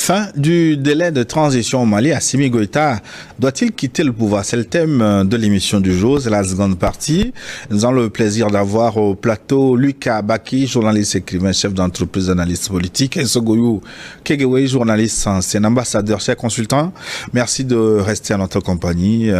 Fin du délai de transition au Mali. Assimi Goïta doit-il quitter le pouvoir? C'est le thème de l'émission du jour, c'est la seconde partie. Nous avons le plaisir d'avoir au plateau Lucas Baki, journaliste, écrivain, chef d'entreprise, analyste politique, et Sogoyou Kegewe, journaliste, ancien ambassadeur, cher consultant. Merci de rester à notre compagnie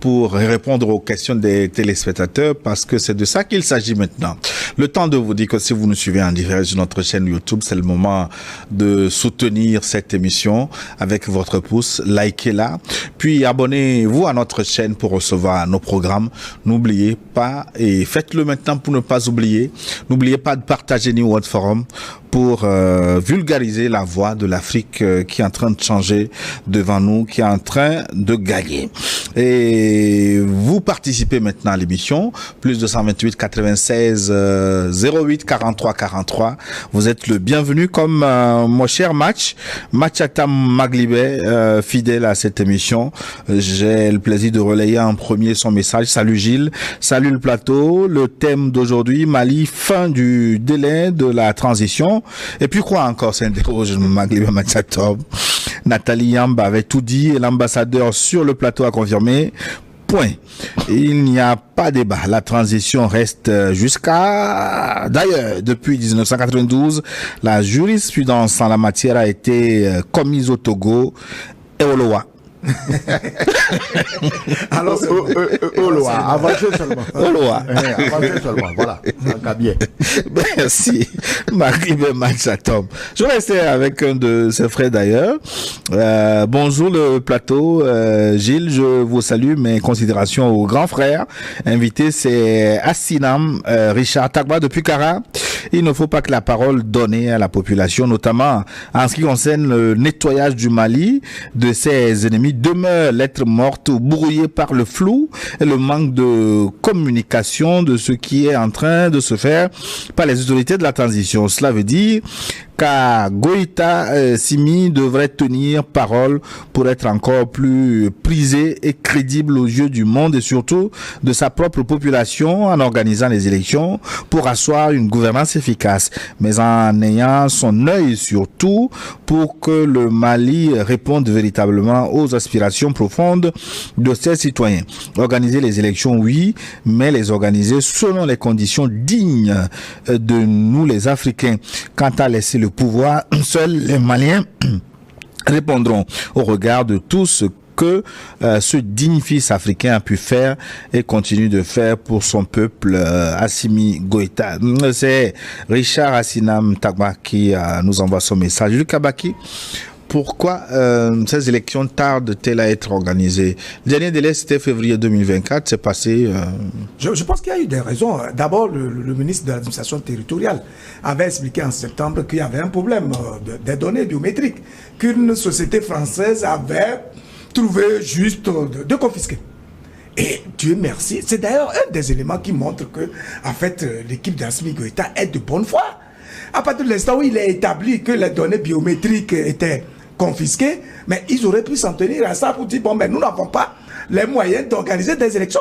pour répondre aux questions des téléspectateurs, parce que c'est de ça qu'il s'agit maintenant. Le temps de vous dire que si vous nous suivez en direct sur notre chaîne YouTube, c'est le moment de soutenir cette émission avec votre pouce, likez-la, puis abonnez-vous à notre chaîne pour recevoir nos programmes. N'oubliez pas, et faites-le maintenant pour ne pas oublier, n'oubliez pas de partager New World Forum pour vulgariser la voix de l'Afrique qui est en train de changer devant nous, qui est en train de gagner. Et vous participez maintenant à l'émission, plus 228 96 08 43 43. Vous êtes le bienvenu, comme mon cher Matchatam Maglibé, fidèle à cette émission. J'ai le plaisir de relayer en premier son message. Salut Gilles, salut le plateau. Le thème d'aujourd'hui, Mali, fin du délai de la transition. Et puis quoi encore, s'interroge Maglibé Matchatam. Nathalie Yamba avait tout dit et l'ambassadeur sur le plateau a confirmé. Point. Il n'y a pas débat. La transition reste jusqu'à... D'ailleurs, depuis 1992, la jurisprudence en la matière a été commise au Togo et au Loa. Alors, au Loa, avancez seulement. Au Loa. Avancez seulement, voilà. Bien. Merci, Marie-Bé Matchatom. Je vais rester avec un de ses frères d'ailleurs. Bonjour le plateau. Gilles, je vous salue. Mes considérations au grand frère. Invité, c'est Assinam Richard Tagba depuis Kara. Il ne faut pas que la parole donnée à la population, notamment en ce qui concerne le nettoyage du Mali de ses ennemis, demeure lettre morte ou brouillée par le flou et le manque de communication de ce qui est en train de se faire par les autorités de la transition. Cela veut dire qu'à Goïta, Simi devrait tenir parole pour être encore plus prisé et crédible aux yeux du monde et surtout de sa propre population en organisant les élections pour asseoir une gouvernance efficace, mais en ayant son œil sur tout pour que le Mali réponde véritablement aux aspirations profondes de ses citoyens. Organiser les élections, oui, mais les organiser selon les conditions dignes de nous les Africains. Quant à laisser le pouvoir, seuls les Maliens répondront au regard de tout ce que ce digne fils africain a pu faire et continue de faire pour son peuple. Assimi Goïta. C'est Richard Assinam Tagba qui nous envoie son message. Lucas Baki, pourquoi ces élections tardent-elles à être organisées? Le dernier délai, c'était février 2024, c'est passé... Je pense qu'il y a eu des raisons. D'abord, le ministre de l'administration territoriale avait expliqué en septembre qu'il y avait un problème des données biométriques, qu'une société française avait trouvé juste de confisquer. Et Dieu merci, c'est d'ailleurs un des éléments qui montre que, en fait, l'équipe d'Assimi Goïta est de bonne foi. À partir de l'instant où il est établi que les données biométriques étaient confisquées, mais ils auraient pu s'en tenir à ça pour dire, bon, mais nous n'avons pas les moyens d'organiser des élections.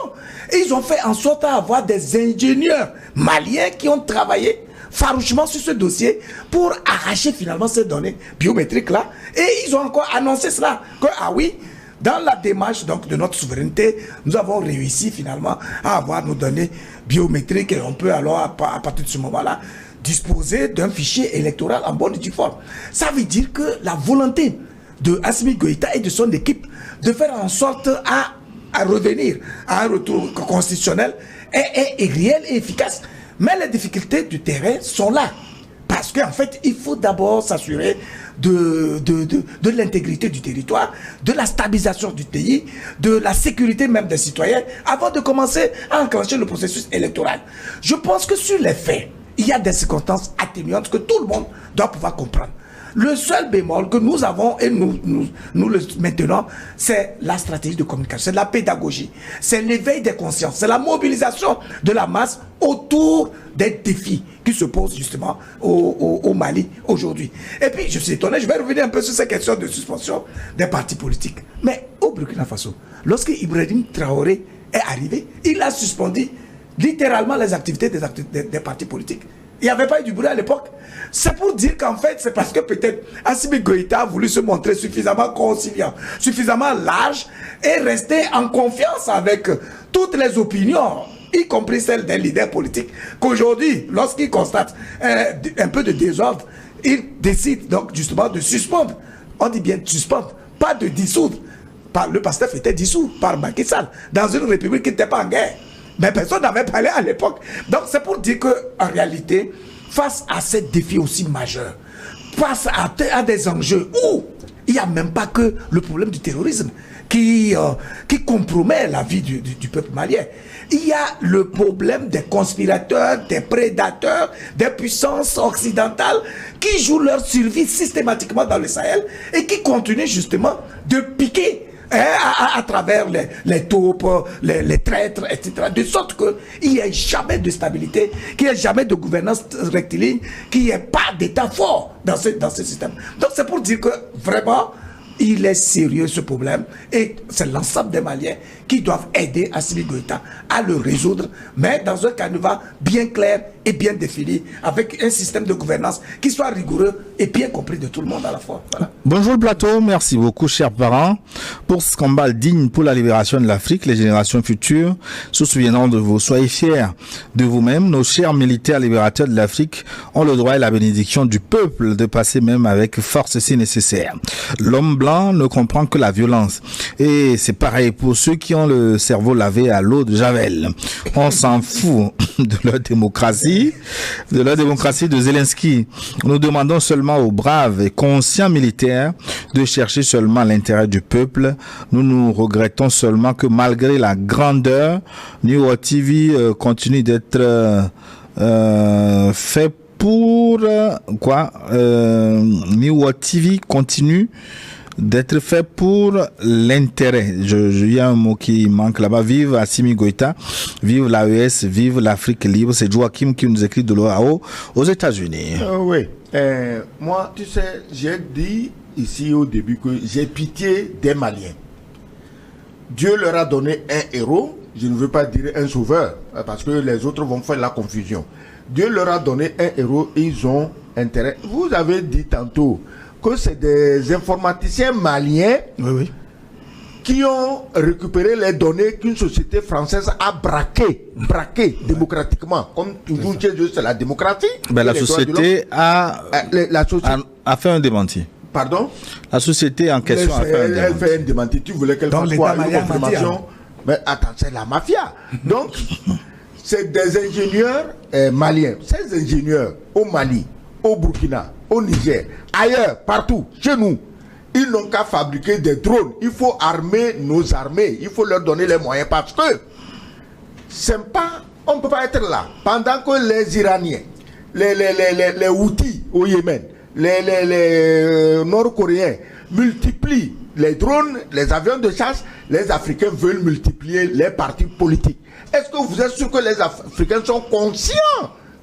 Et ils ont fait en sorte d'avoir des ingénieurs maliens qui ont travaillé farouchement sur ce dossier pour arracher finalement ces données biométriques-là. Et ils ont encore annoncé cela, que, ah oui, dans la démarche donc, de notre souveraineté, nous avons réussi finalement à avoir nos données biométriques et on peut alors, à partir de ce moment-là, disposer d'un fichier électoral en bonne et due forme. Ça veut dire que la volonté de Assimi Goïta et de son équipe de faire en sorte à revenir à un retour constitutionnel est réelle et efficace. Mais les difficultés du terrain sont là. Parce qu'en fait, il faut d'abord s'assurer de l'intégrité du territoire, de la stabilisation du pays, de la sécurité même des citoyens, avant de commencer à enclencher le processus électoral. Je pense que sur les faits, il y a des circonstances atténuantes que tout le monde doit pouvoir comprendre. Le seul bémol que nous avons, et nous le maintenons, c'est la stratégie de communication, c'est la pédagogie, c'est l'éveil des consciences, c'est la mobilisation de la masse autour des défis qui se posent justement au Mali aujourd'hui. Et puis, je suis étonné, je vais revenir un peu sur ces questions de suspension des partis politiques. Mais au Burkina Faso, lorsque Ibrahim Traoré est arrivé, il a suspendu littéralement les activités des partis politiques. Il n'y avait pas eu du bruit à l'époque. C'est pour dire qu'en fait, c'est parce que peut-être Assimi Goïta a voulu se montrer suffisamment conciliant, suffisamment large et rester en confiance avec toutes les opinions, y compris celles des leaders politiques, qu'aujourd'hui, lorsqu'il constate un peu de désordre, il décide donc justement de suspendre. On dit bien de suspendre, pas de dissoudre. Le PASTEF était dissous par Macky Sall dans une république qui n'était pas en guerre. Mais personne n'avait parlé à l'époque. Donc c'est pour dire qu'en réalité, face à ces défis aussi majeurs, face à des enjeux où il n'y a même pas que le problème du terrorisme qui compromet la vie du peuple malien. Il y a le problème des conspirateurs, des prédateurs, des puissances occidentales qui jouent leur survie systématiquement dans le Sahel et qui continuent justement de piquer à travers les taupes, les traîtres, etc. De sorte qu'il n'y ait jamais de stabilité, qu'il n'y ait jamais de gouvernance rectiligne, qu'il n'y ait pas d'état fort dans ce système. Donc c'est pour dire que vraiment, il est sérieux ce problème et c'est l'ensemble des Maliens qui doivent aider Assimi Goïta à le résoudre, mais dans un canevas bien clair et bien défini, avec un système de gouvernance qui soit rigoureux et bien compris de tout le monde à la fois. Voilà. Bonjour le plateau, merci beaucoup chers parents pour ce combat digne pour la libération de l'Afrique. Les générations futures se souviendront de vous. Soyez fiers de vous-même. Nos chers militaires libérateurs de l'Afrique ont le droit et la bénédiction du peuple de passer même avec force si nécessaire. L'homme blanc ne comprend que la violence. Et c'est pareil pour ceux qui ont le cerveau lavé à l'eau de Javel. On s'en fout de leur démocratie de Zelensky. Nous demandons seulement aux braves et conscients militaires de chercher seulement l'intérêt du peuple. Nous regrettons seulement que malgré la grandeur, New World TV continue d'être fait pour New World TV continue d'être fait pour l'intérêt. Il y a un mot qui manque là-bas. Vive Assimi Goïta, vive l'AES, vive l'Afrique libre. C'est Joachim qui nous écrit de l'OAO aux États-Unis. Oui. Moi, tu sais, j'ai dit ici au début que j'ai pitié des Maliens. Dieu leur a donné un héros, je ne veux pas dire un sauveur, parce que les autres vont faire la confusion. Dieu leur a donné un héros et ils ont intérêt. Vous avez dit tantôt que c'est des informaticiens maliens qui ont récupéré les données qu'une société française a braquées démocratiquement. Comme toujours, c'est la démocratie. Ben, la société a fait un démenti. Pardon? La société en question elle fait un démenti. Tu voulais qu'elle fasse quoi? Une confirmation? Mais attends, c'est la mafia. Donc, c'est des ingénieurs maliens. Ces ingénieurs au Mali, au Burkina, au Niger, ailleurs, partout, chez nous, ils n'ont qu'à fabriquer des drones. Il faut armer nos armées. Il faut leur donner les moyens parce que on ne peut pas être là pendant que les Iraniens, les Houthis au Yémen, les Nord-Coréens multiplient les drones, les avions de chasse. Les Africains veulent multiplier les partis politiques. Est-ce que vous êtes sûr que les Africains sont conscients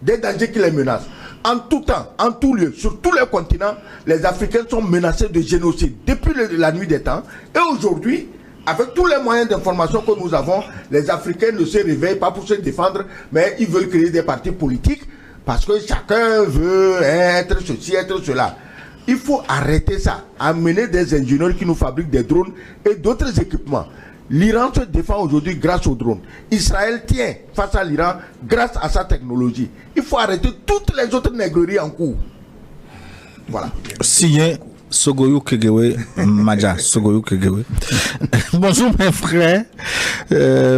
des dangers qui les menacent? En tout temps, en tout lieu, sur tous les continents, les Africains sont menacés de génocide depuis la nuit des temps. Et aujourd'hui, avec tous les moyens d'information que nous avons, les Africains ne se réveillent pas pour se défendre, mais ils veulent créer des partis politiques parce que chacun veut être ceci, être cela. Il faut arrêter ça, amener des ingénieurs qui nous fabriquent des drones et d'autres équipements. L'Iran se défend aujourd'hui grâce aux drones. Israël tient face à l'Iran grâce à sa technologie. Il faut arrêter toutes les autres nègreries en cours. Voilà. Signé Sogoyou Kegewe, Maja Sogoyou Kegewe. Bonjour mes frères,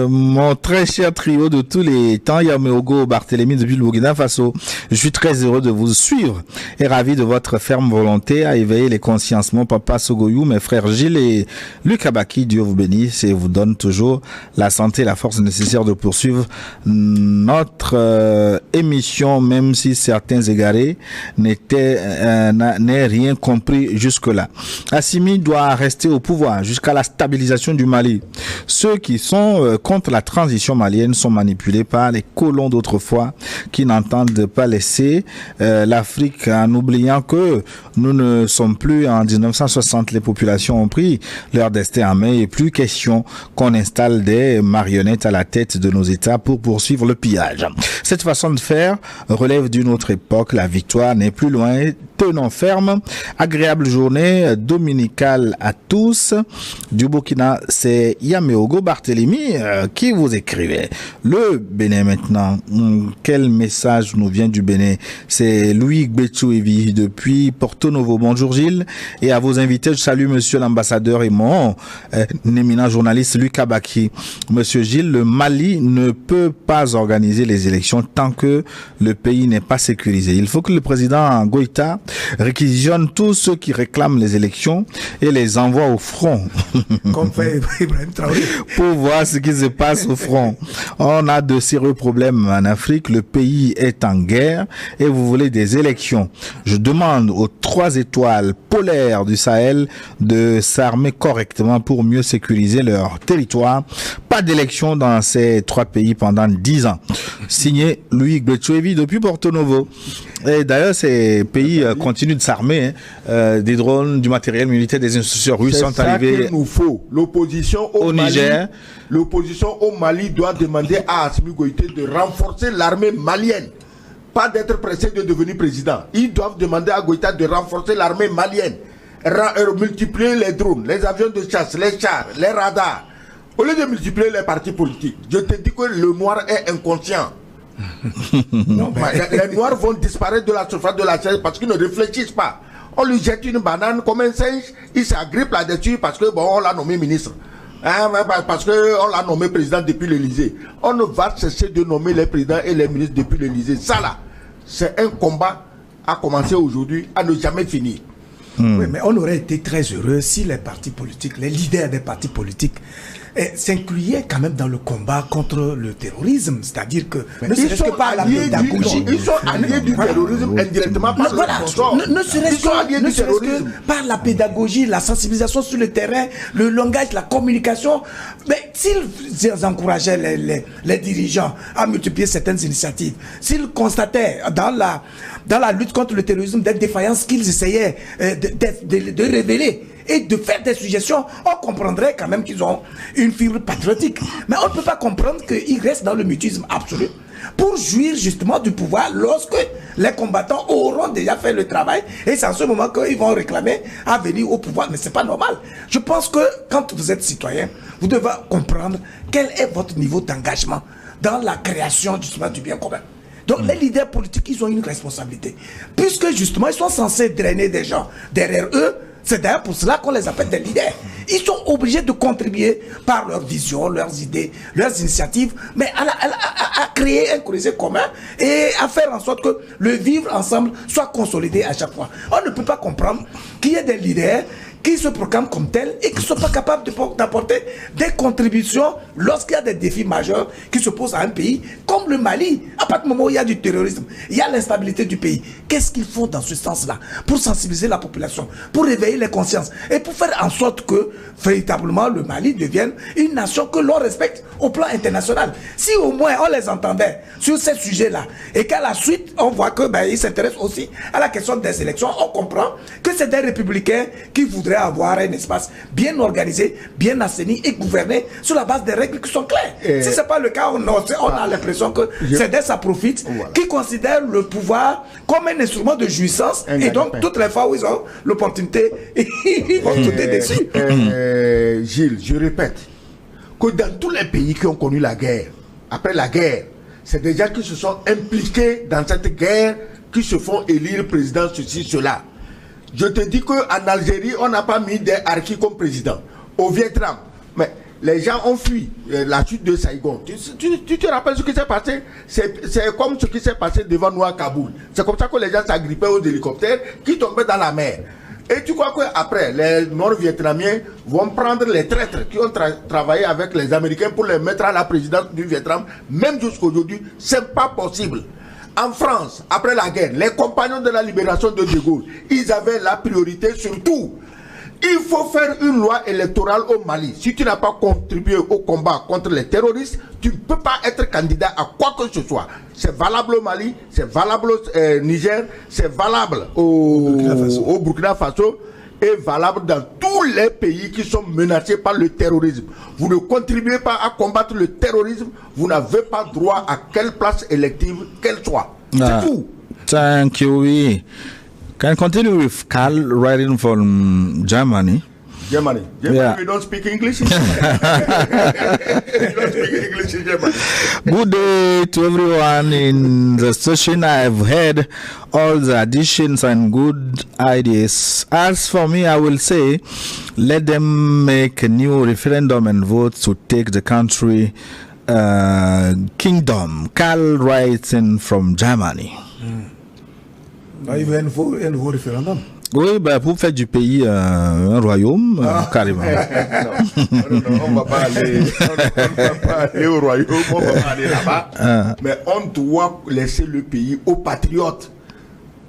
mon très cher trio de tous les temps, Yameogo Barthélémy depuis le Burkina Faso. Je suis très heureux de vous suivre et ravi de votre ferme volonté à éveiller les consciences. Mon papa Sogoyou, mes frères Gilles et Luc Abaki, Dieu vous bénisse et vous donne toujours la santé et la force nécessaire de poursuivre notre émission, même si certains égarés n'aient rien compris jusque-là. Assimi doit rester au pouvoir jusqu'à la stabilisation du Mali. Ceux qui sont pressions contre la transition malienne sont manipulées par les colons d'autrefois qui n'entendent pas laisser l'Afrique, en oubliant que nous ne sommes plus en 1960. Les populations ont pris leur destin en main et plus question qu'on installe des marionnettes à la tête de nos États pour poursuivre le pillage. Cette façon de faire relève d'une autre époque. La victoire n'est plus loin. Tenons ferme. Agréable journée dominicale à tous. Du Burkina, c'est Yameogo Barthélemy qui vous écrivait. Le Bénin maintenant. Quel message nous vient du Bénin? C'est Louis Gbetchouevi depuis Porto Novo. Bonjour Gilles. Et à vos invités, je salue monsieur l'ambassadeur et mon éminent journaliste Lucas Baki. Monsieur Gilles, le Mali ne peut pas organiser les élections tant que le pays n'est pas sécurisé. Il faut que le président Goïta réquisitionne tous ceux qui réclament les élections et les envoie au front. Comme fait Ibrahim Traoré. Pour voir ce qui se passe au front. On a de sérieux problèmes en Afrique. Le pays est en guerre et vous voulez des élections. Je demande aux 3 étoiles polaires du Sahel de s'armer correctement pour mieux sécuriser leur territoire. Pas d'élection dans ces 3 pays pendant 10 ans. Signé Louis Gbetchouevi depuis Porto Novo. Et d'ailleurs, ces pays continuent de s'armer. Des drones, du matériel militaire, des institutions russes sont arrivés. C'est ça qu'il nous faut. L'opposition au Mali, Niger. L'opposition au Mali doit demander à Assimi Goïta de renforcer l'armée malienne. Pas d'être pressé de devenir président. Ils doivent demander à Goïta de renforcer l'armée malienne. Multiplier les drones, les avions de chasse, les chars, les radars. Au lieu de multiplier les partis politiques, je te dis que le noir est inconscient. Non, les noirs vont disparaître de la surface de la terre parce qu'ils ne réfléchissent pas. On lui jette une banane comme un singe, il s'agrippe là-dessus parce que bon, on l'a nommé ministre. Parce qu'on l'a nommé président depuis l'Élysée. On ne va cesser de nommer les présidents et les ministres depuis l'Élysée. Ça là, c'est un combat à commencer aujourd'hui, à ne jamais finir. Oui, mais on aurait été très heureux si les partis politiques, les leaders des partis politiques, s'incluaient quand même dans le combat contre le terrorisme. C'est-à-dire que, ne serait-ce que par la pédagogie. Ils sont alliés du terrorisme indirectement par ne serait-ce que par la pédagogie, la sensibilisation sur le terrain, le langage, la communication. Mais s'ils encourageaient les dirigeants à multiplier certaines initiatives, s'ils constataient dans la lutte contre le terrorisme des défaillances qu'ils essayaient de révéler et de faire des suggestions, on comprendrait quand même qu'ils ont une fibre patriotique. Mais on ne peut pas comprendre qu'ils restent dans le mutisme absolu pour jouir justement du pouvoir lorsque les combattants auront déjà fait le travail, et c'est en ce moment qu'ils vont réclamer à venir au pouvoir. Mais c'est pas normal. Je pense que quand vous êtes citoyen, vous devez comprendre quel est votre niveau d'engagement dans la création justement du bien commun. Donc les leaders politiques, ils ont une responsabilité. Puisque justement, ils sont censés drainer des gens derrière eux. C'est d'ailleurs pour cela qu'on les appelle des leaders. Ils sont obligés de contribuer par leur vision, leurs idées, leurs initiatives, mais à créer un creuset commun et à faire en sorte que le vivre ensemble soit consolidé à chaque fois. On ne peut pas comprendre qu'il y ait des leaders qui se proclament comme tels et qui ne sont pas capables d'apporter des contributions lorsqu'il y a des défis majeurs qui se posent à un pays comme le Mali. À partir du moment où il y a du terrorisme, il y a l'instabilité du pays. Qu'est-ce qu'ils font dans ce sens-là pour sensibiliser la population, pour réveiller les consciences et pour faire en sorte que véritablement le Mali devienne une nation que l'on respecte au plan international? Si au moins on les entendait sur ces sujets-là et qu'à la suite on voit que ils s'intéressent aussi à la question des élections, on comprend que c'est des républicains qui voudraient avoir un espace bien organisé, bien assaini et gouverné sur la base des règles qui sont claires. Si ce n'est pas le cas, on a l'impression que c'est des saprofites qui considèrent le pouvoir comme un instrument de jouissance et donc toutes les fois où ils ont l'opportunité, ils vont sauter dessus. Gilles, je répète que dans tous les pays qui ont connu la guerre, après la guerre, c'est des gens qui se sont impliqués dans cette guerre qui se font élire président, ceci, cela. Je te dis qu'en Algérie, on n'a pas mis des harkis comme président. Au Vietnam, mais les gens ont fui la chute de Saigon. Tu te rappelles ce qui s'est passé? C'est comme ce qui s'est passé devant nous à Kaboul. C'est comme ça que les gens s'agrippaient aux hélicoptères qui tombaient dans la mer. Et tu crois qu'après, les Nord-Vietnamiens vont prendre les traîtres qui ont travaillé avec les Américains pour les mettre à la présidence du Vietnam? Même jusqu'aujourd'hui, ce n'est pas possible. En France, après la guerre, les compagnons de la libération de De Gaulle, ils avaient la priorité sur tout. Il faut faire une loi électorale au Mali. Si tu n'as pas contribué au combat contre les terroristes, tu ne peux pas être candidat à quoi que ce soit. C'est valable au Mali, c'est valable au Niger, c'est valable au Burkina Faso et valable dans tous les pays qui sont menacés par le terrorisme. Vous ne contribuez pas à combattre le terrorisme, vous n'avez pas droit à quelle place élective qu'elle soit. C'est tout. Thank you. Can I continue with Carl writing from Germany? Germany. Yeah. We don't speak English in Germany. We don't speak English in Germany. Good day to everyone in the session. I've heard all the additions and good ideas. As for me, I will say, let them make a new referendum and vote to take the country kingdom. Carl writing from Germany. Il veut un nouveau référendum. Oui, ben, pour faire du pays un royaume, carrément. Non, on ne va pas aller au royaume, on va pas aller là-bas. Mais on doit laisser le pays aux patriotes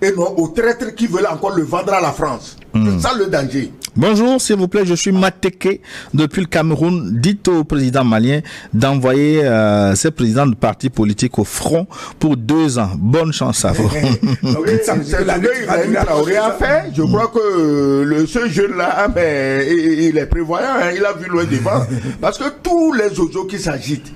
et non aux traîtres qui veulent encore le vendre à la France. C'est ça le danger. Bonjour, s'il vous plaît, je suis Mateke depuis le Cameroun. Dites au président malien d'envoyer ses présidents de partis politiques au front pour 2 ans. Bonne chance à vous. Oui, c'est ce que Ibrahim Traoré a fait. Je crois que ce jeune-là, il est prévoyant, hein, il a vu loin devant. Parce que tous les ojos qui s'agitent,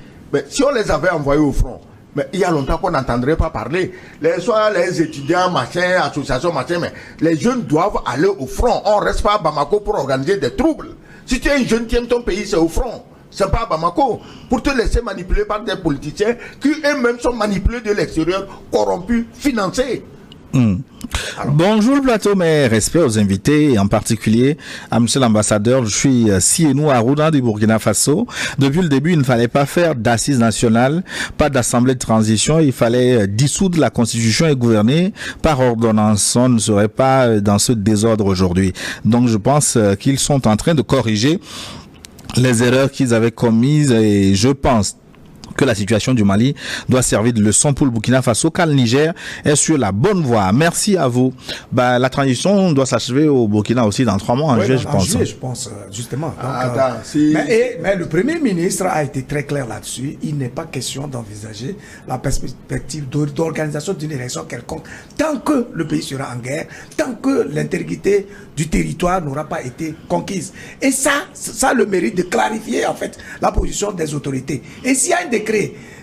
si on les avait envoyés au front, mais il y a longtemps qu'on n'entendrait pas parler. Soit les étudiants, machin, associations, machin, mais les jeunes doivent aller au front. On ne reste pas à Bamako pour organiser des troubles. Si tu es un jeune qui aime ton pays, c'est au front. C'est pas à Bamako. Pour te laisser manipuler par des politiciens qui eux-mêmes sont manipulés de l'extérieur, corrompus, financés. Bonjour le plateau, mes respects aux invités et en particulier à monsieur l'ambassadeur. Je suis Sienou Arruda du Burkina Faso. Depuis le début, il ne fallait pas faire d'assises nationales, pas d'assemblée de transition. Il fallait dissoudre la constitution et gouverner par ordonnance. On ne serait pas dans ce désordre aujourd'hui. Donc je pense qu'ils sont en train de corriger les erreurs qu'ils avaient commises et je pense que la situation du Mali doit servir de leçon pour le Burkina Faso, car le Niger est sur la bonne voie. Merci à vous. La transition doit s'achever au Burkina aussi dans 3 mois, en juillet, je pense. En juillet, je pense, justement. Donc, mais le Premier ministre a été très clair là-dessus. Il n'est pas question d'envisager la perspective d'organisation d'une élection quelconque tant que le pays sera en guerre, tant que l'intégrité du territoire n'aura pas été conquise. Et ça a le mérite de clarifier, en fait, la position des autorités. Et s'il y a un décret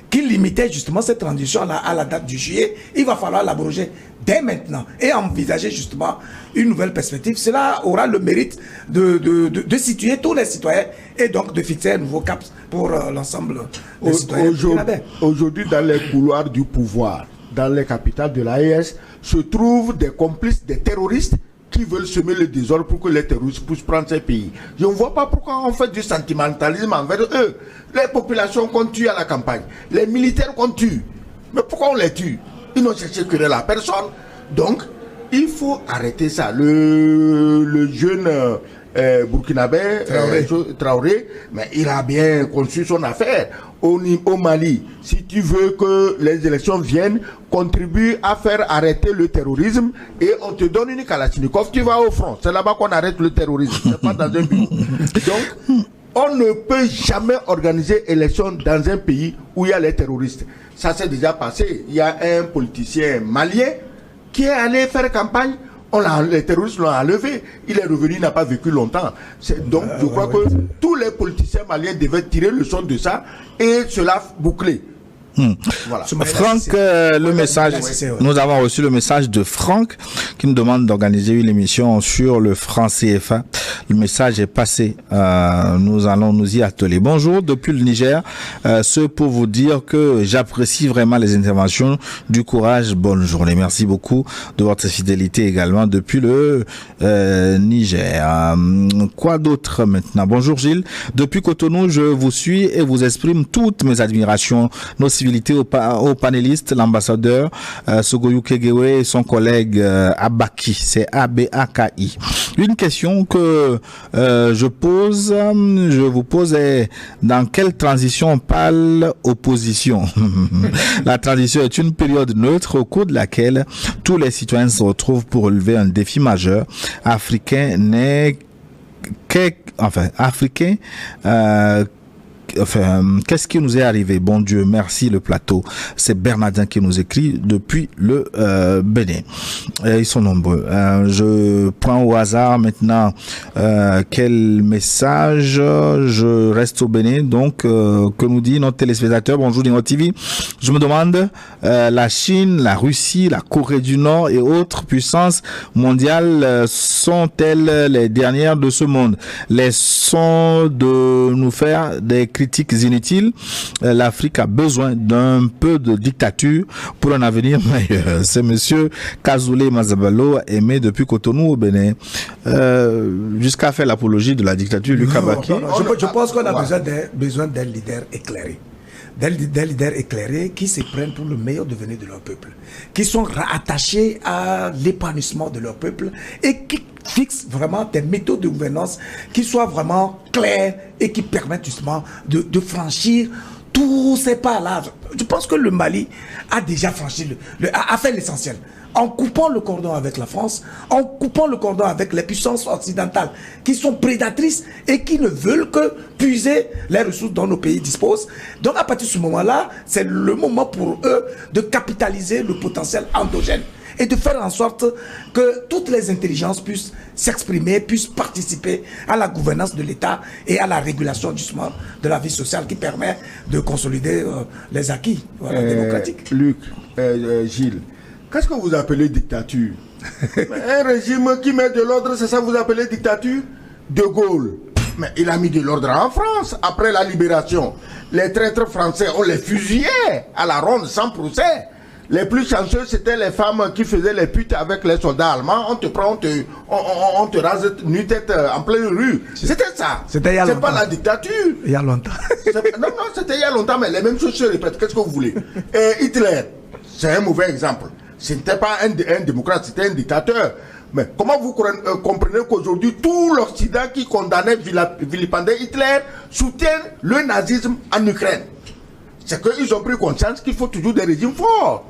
qui limitait justement cette transition à la date du juillet, il va falloir l'abroger dès maintenant et envisager justement une nouvelle perspective. Cela aura le mérite de situer tous les citoyens et donc de fixer un nouveau cap pour l'ensemble des citoyens. Aujourd'hui, dans les couloirs du pouvoir, dans les capitales de l'AES, se trouvent des complices des terroristes qui veulent semer le désordre pour que les terroristes puissent prendre ces pays. Je ne vois pas pourquoi on fait du sentimentalisme envers eux. Les populations qu'on tue à la campagne, les militaires qu'on tue, mais pourquoi on les tue? Ils n'ont cherché que de la personne. Donc, il faut arrêter ça. Le jeune burkinabé Traoré, mais il a bien conçu son affaire. Au Mali, si tu veux que les élections viennent, contribue à faire arrêter le terrorisme et on te donne une Kalachnikov, tu vas au front. C'est là-bas qu'on arrête le terrorisme, c'est pas dans un bureau. Donc, on ne peut jamais organiser élection dans un pays où il y a les terroristes. Ça s'est déjà passé. Il y a un politicien malien qui est allé faire campagne. Les terroristes l'ont enlevé. Il est revenu, il n'a pas vécu longtemps. Donc, je crois que tous les politiciens maliens devaient tirer le son de ça et cela boucler. Voilà. Franck, le message, nous avons reçu le message de Franck qui nous demande d'organiser une émission sur le franc CFA. Le message est passé. Nous allons nous y atteler. Bonjour, depuis le Niger. Ce pour vous dire que j'apprécie vraiment les interventions, du courage. Bonne journée. Merci beaucoup de votre fidélité également depuis le Niger. Quoi d'autre maintenant? Bonjour Gilles. Depuis Cotonou, je vous suis et vous exprime toutes mes admirations. Nos aux panélistes, l'ambassadeur Sogoyou Kegewe et son collègue Abaki, c'est A-B-A-K-I. Une question que je vous pose est dans quelle transition on parle opposition? La transition est une période neutre au cours de laquelle tous les citoyens se retrouvent pour relever un défi majeur. Africain n'est africain. Qu'est-ce qui nous est arrivé? Bon Dieu, merci le plateau. C'est Bernardin qui nous écrit depuis le Bénin. Ils sont nombreux. Je prends au hasard maintenant quel message. Je reste au Bénin. Donc, que nous dit notre téléspectateur? Bonjour Dingo TV. Je me demande, la Chine, la Russie, la Corée du Nord et autres puissances mondiales sont-elles les dernières de ce monde? Laissons de nous faire des critiques inutiles. L'Afrique a besoin d'un peu de dictature pour un avenir meilleur. C'est monsieur Kazoulé Mazabalo, aimé depuis Cotonou au Bénin. Jusqu'à faire l'apologie de la dictature, Lucas Baki. Je pense qu'on a besoin d'un leader éclairé. Des leaders éclairés qui se prennent pour le meilleur devenir de leur peuple, qui sont attachés à l'épanouissement de leur peuple et qui fixent vraiment des méthodes de gouvernance qui soient vraiment claires et qui permettent justement de franchir tous ces pas-là. Je pense que le Mali a déjà franchi, a fait l'essentiel. En coupant le cordon avec la France, en coupant le cordon avec les puissances occidentales qui sont prédatrices et qui ne veulent que puiser les ressources dont nos pays disposent. Donc à partir de ce moment-là, c'est le moment pour eux de capitaliser le potentiel endogène et de faire en sorte que toutes les intelligences puissent s'exprimer, puissent participer à la gouvernance de l'État et à la régulation justement de la vie sociale qui permet de consolider les acquis démocratiques. Luc, Gilles, qu'est-ce que vous appelez dictature? Un régime qui met de l'ordre, c'est ça que vous appelez dictature? De Gaulle. Mais il a mis de l'ordre en France après la libération. Les traîtres français, on les fusillait à la ronde sans procès. Les plus chanceux, c'était les femmes qui faisaient les putes avec les soldats allemands. On te prend, on te rase nu-tête en pleine rue. C'était ça. C'était il y a longtemps. C'est pas la dictature. Il y a longtemps. Non, c'était il y a longtemps, mais les mêmes choses se répètent. Qu'est-ce que vous voulez? Et Hitler, c'est un mauvais exemple. Ce n'était pas un démocrate, c'était un dictateur. Mais comment vous comprenez qu'aujourd'hui, tout l'Occident qui condamnait, vilipendait Hitler, soutient le nazisme en Ukraine? C'est qu'ils ont pris conscience qu'il faut toujours des régimes forts.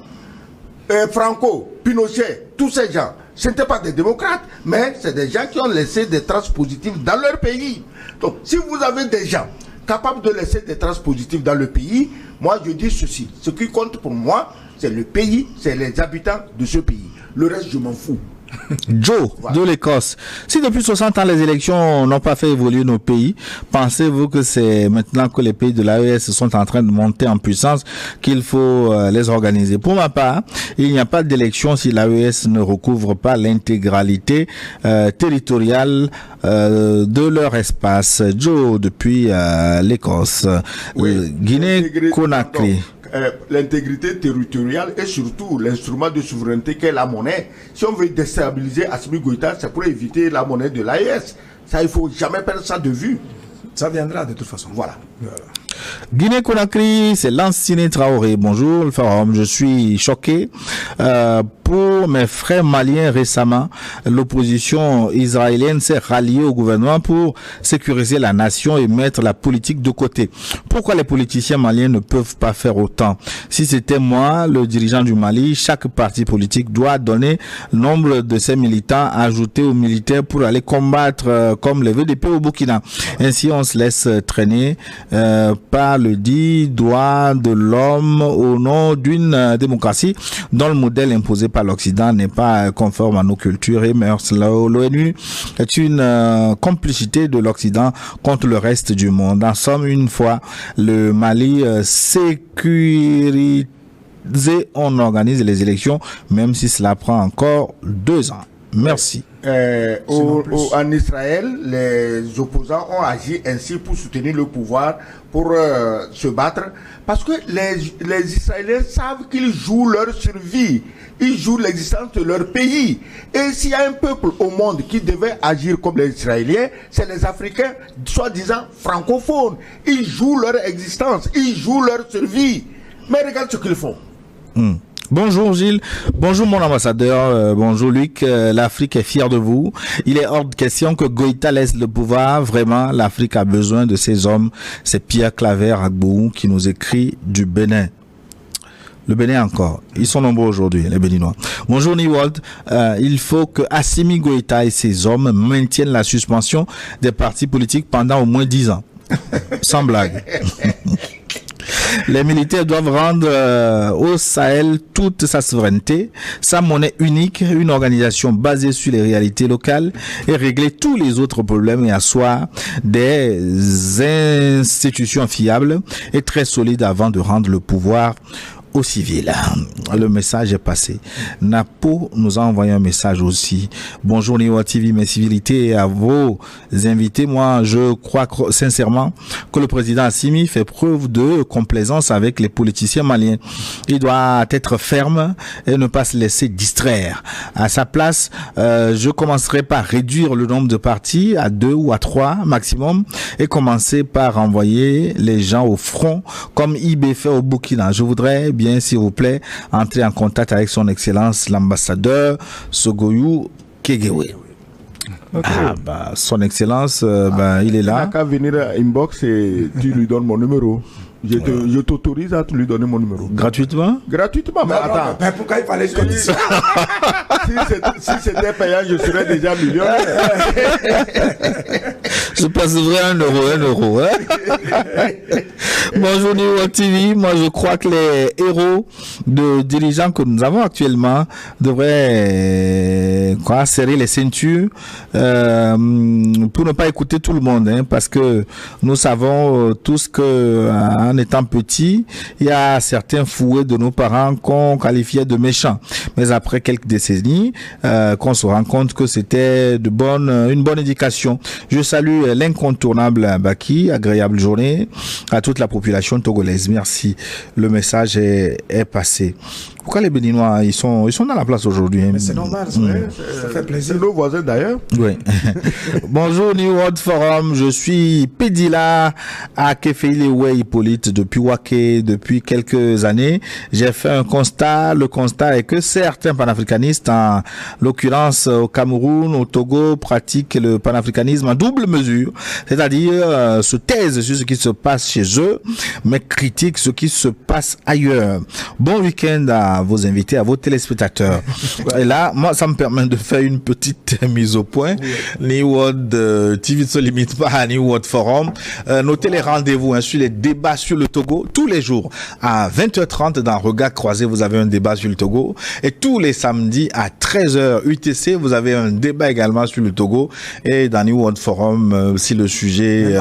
Franco, Pinochet, tous ces gens, ce n'étaient pas des démocrates, mais c'est des gens qui ont laissé des traces positives dans leur pays. Donc, si vous avez des gens capables de laisser des traces positives dans le pays, moi je dis ceci, ce qui compte pour moi, c'est le pays, c'est les habitants de ce pays. Le reste, je m'en fous. Joe, voilà. De l'Écosse. Si depuis 60 ans les élections n'ont pas fait évoluer nos pays, pensez-vous que c'est maintenant que les pays de l'AES sont en train de monter en puissance qu'il faut les organiser? Pour ma part, il n'y a pas d'élection si l'AES ne recouvre pas l'intégralité territoriale de leur espace. Joe, depuis l'Écosse. Oui. Guinée-Conakry. L'intégrité territoriale et surtout l'instrument de souveraineté qu'est la monnaie. Si on veut déstabiliser Assimi Goïta, c'est pour éviter la monnaie de l'AES. Ça, il ne faut jamais perdre ça de vue. Ça viendra de toute façon. Voilà. Guinée-Conakry, c'est Lansine Traoré. Bonjour, le Forum. Je suis choqué. Pour mes frères maliens récemment, l'opposition israélienne s'est ralliée au gouvernement pour sécuriser la nation et mettre la politique de côté. Pourquoi les politiciens maliens ne peuvent pas faire autant? Si c'était moi, le dirigeant du Mali, chaque parti politique doit donner le nombre de ses militants ajoutés aux militaires pour aller combattre comme les VDP au Burkina. Ainsi, on se laisse traîner par le dit droit de l'homme au nom d'une démocratie dont le modèle imposé par l'Occident n'est pas conforme à nos cultures et mœurs. L'ONU est une complicité de l'Occident contre le reste du monde. En somme, une fois le Mali sécurisé, on organise les élections, même si cela prend encore 2 ans. Merci. En Israël, les opposants ont agi ainsi pour soutenir le pouvoir, pour se battre, parce que les Israéliens savent qu'ils jouent leur survie, ils jouent l'existence de leur pays. Et s'il y a un peuple au monde qui devait agir comme les Israéliens, c'est les Africains, soi-disant francophones. Ils jouent leur existence, ils jouent leur survie. Mais regarde ce qu'ils font. Bonjour Gilles, bonjour mon ambassadeur, bonjour Luc, l'Afrique est fière de vous. Il est hors de question que Goïta laisse le pouvoir, vraiment l'Afrique a besoin de ces hommes. C'est Pierre Claver Agbou qui nous écrit du Bénin. Le Bénin encore. Ils sont nombreux aujourd'hui, les Béninois. Bonjour Niwald. Il faut que Assimi Goïta et ses hommes maintiennent la suspension des partis politiques pendant au moins 10 ans. Sans blague. Les militaires doivent rendre au Sahel toute sa souveraineté, sa monnaie unique, une organisation basée sur les réalités locales et régler tous les autres problèmes et asseoir des institutions fiables et très solides avant de rendre le pouvoir aux civils. Le message est passé. Napo nous a envoyé un message aussi. Bonjour Niwa TV, mes civilités à vos invités. Moi, je crois sincèrement que le président Assimi fait preuve de complaisance avec les politiciens maliens. Il doit être ferme et ne pas se laisser distraire. À sa place, je commencerai par réduire le nombre de partis à 2 ou à 3 maximum et commencer par envoyer les gens au front comme IB fait au Burkina. Je voudrais bien, s'il vous plaît, entrer en contact avec son excellence l'ambassadeur Sogoyou Kegewe. Okay. Son excellence, il est là. Il n'a qu'à venir à inbox et tu lui donnes mon numéro. Je t'autorise à lui donner mon numéro. Gratuitement? Gratuitement, mais attends. Mais pourquoi il fallait que si c'était payant, je serais déjà millionnaire. Je passerai 1 euro. Hein? Bonjour Niwa TV. Moi, je crois que les héros de dirigeants que nous avons actuellement devraient serrer les ceintures pour ne pas écouter tout le monde, hein, parce que nous savons tous que en étant petits, il y a certains fouets de nos parents qu'on qualifiait de méchants. Mais après quelques décennies, qu'on se rend compte que c'était une bonne éducation. Je salue l'incontournable Baki, agréable journée à toute la population togolaise. Merci. Le message est passé. Pourquoi les Béninois, ils sont dans la place aujourd'hui? Mais c'est normal, ça fait plaisir. C'est nos voisins d'ailleurs. Oui. Bonjour New World Forum, je suis Pédila à Kefeile Hippolyte depuis Waké depuis quelques années. J'ai fait un constat. Le constat est que certains panafricanistes, en l'occurrence au Cameroun, au Togo, pratiquent le panafricanisme en double mesure, c'est-à-dire se taisent sur ce qui se passe chez eux, mais critiquent ce qui se passe ailleurs. Bon week-end à vos invités, à vos téléspectateurs. Et là, moi, ça me permet de faire une petite mise au point. New World TV ne se limite pas à New World Forum. Notez les rendez-vous sur les débats sur le Togo. Tous les jours, à 20h30, dans Regard Croisé, vous avez un débat sur le Togo. Et tous les samedis, à 13h UTC, vous avez un débat également sur le Togo. Et dans New World Forum, si le sujet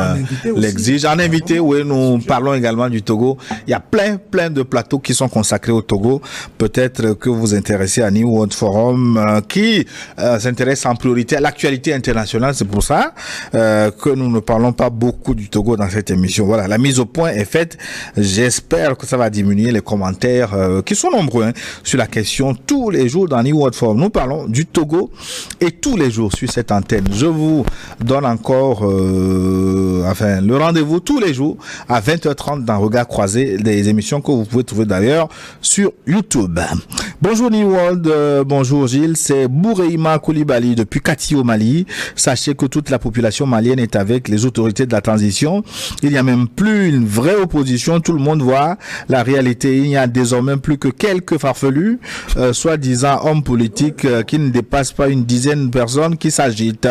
l'exige. En invité, oui, nous parlons également du Togo. Il y a plein de plateaux qui sont consacrés au Togo. Peut-être que vous vous intéressez à New World Forum qui s'intéresse en priorité à l'actualité internationale. C'est pour ça que nous ne parlons pas beaucoup du Togo dans cette émission. Voilà, la mise au point est faite. J'espère que ça va diminuer les commentaires qui sont nombreux sur la question tous les jours dans New World Forum. Nous parlons du Togo et tous les jours sur cette antenne. Je vous donne encore le rendez-vous tous les jours à 20h30 dans Regard Croisé, des émissions que vous pouvez trouver d'ailleurs sur YouTube. Bonjour New World, bonjour Gilles, c'est Boureima Koulibaly depuis Kati au Mali. Sachez que toute la population malienne est avec les autorités de la transition. Il n'y a même plus une vraie opposition, tout le monde voit la réalité. Il n'y a désormais plus que quelques farfelus, soi-disant hommes politiques qui ne dépassent pas une dizaine de personnes qui s'agitent.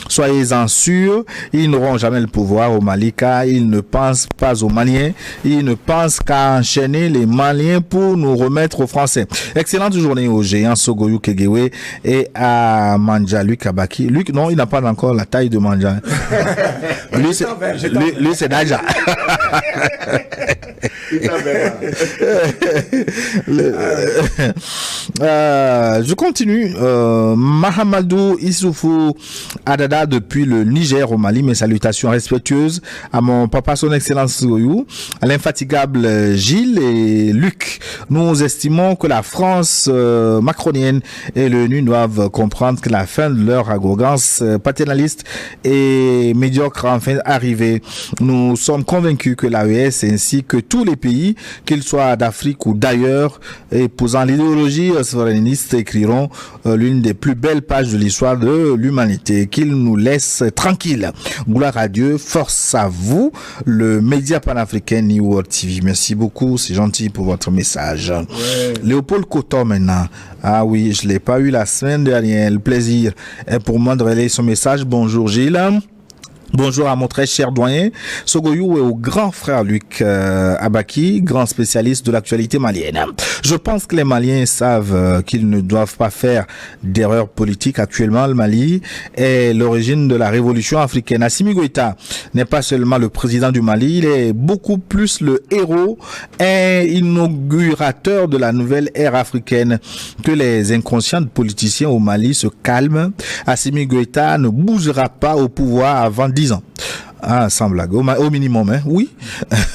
Soyez-en sûrs, ils n'auront jamais le pouvoir au Mali car ils ne pensent pas aux Maliens, ils ne pensent qu'à enchaîner les Maliens pour nous remettre aux Français. Excellente journée au géant Sogoyou Kegewe et à Manja Luc Abaki. Luc, non, il n'a pas encore la taille de Manja. Lui, c'est Daja. Je continue. Mahamadou Issoufou Adada depuis le Niger au Mali. Mes salutations respectueuses à mon papa, son excellence Sogoyou, à l'infatigable Gilles et Luc. Nous estimons que la France macronienne et l'ONU doivent comprendre que la fin de leur arrogance paternaliste et médiocre enfin arrivée. Nous sommes convaincus que l'AES ainsi que tous les pays, qu'ils soient d'Afrique ou d'ailleurs, épousant l'idéologie souverainiste, écriront l'une des plus belles pages de l'histoire de l'humanité. Qu'ils nous laissent tranquilles. Gloire à Dieu, force à vous, le média panafricain New World TV. Merci beaucoup, c'est gentil pour votre message. Ouais. Léopold Coton maintenant. Ah oui, je l'ai pas eu la semaine dernière. Le plaisir est pour moi de relayer son message. Bonjour Gilles. Bonjour à mon très cher doyen Sogoyou et au grand frère Luc Abaki, grand spécialiste de l'actualité malienne. Je pense que les Maliens savent qu'ils ne doivent pas faire d'erreurs politiques. Actuellement, le Mali est l'origine de la révolution africaine. Assimi Goïta n'est pas seulement le président du Mali, il est beaucoup plus le héros et inaugurateur de la nouvelle ère africaine. Que les inconscients politiciens au Mali se calment. Assimi Goïta ne bougera pas au pouvoir avant 10 ans. Ah, sans blague, au minimum, hein. Oui.